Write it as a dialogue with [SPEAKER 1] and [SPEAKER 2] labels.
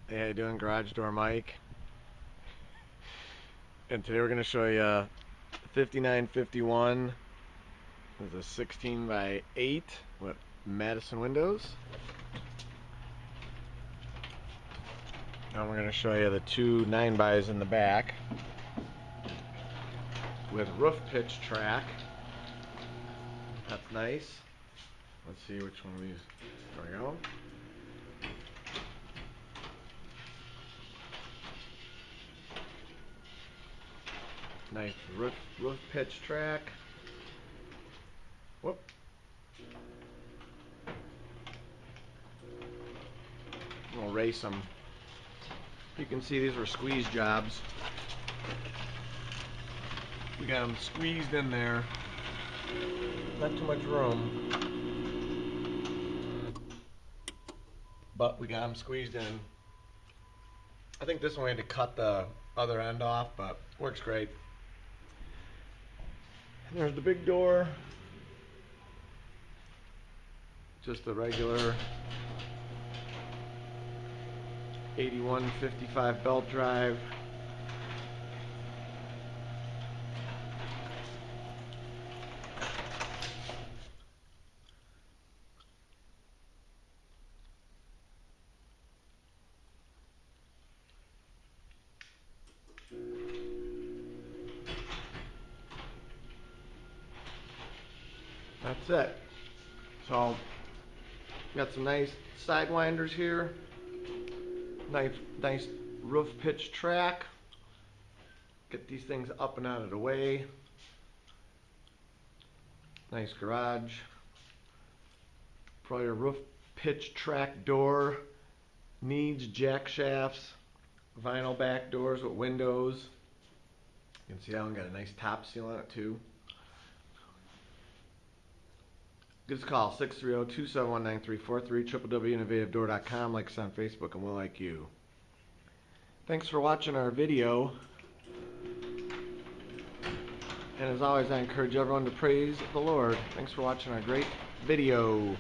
[SPEAKER 1] Hey, how you doing? Garage Door Mike. And today we're going to show you 5951. It's a 16 by 8 with Madison windows. And we're going to show you the two 9x in the back with roof pitch track. That's nice. Let's see which one of these. There we go. Nice roof pitch track. Whoop. We'll race them. You can see these were squeeze jobs. We got them squeezed in there. Not too much room, but we got them squeezed in. I think this one we had to cut the other end off, but works great. And there's the big door. Just a regular 8155 belt drive. That's it. So, got some nice sidewinders here. Nice roof pitch track. Get these things up and out of the way. Nice garage. Probably a roof pitch track door. Needs jack shafts. Vinyl back doors with windows. You can see that one got a nice top seal on it too. Give us a call, 630-271-9343, www.innovativedoor.com. Like us on Facebook, and we'll like you. Thanks for watching our video. And as always, I encourage everyone to praise the Lord. Thanks for watching our great video.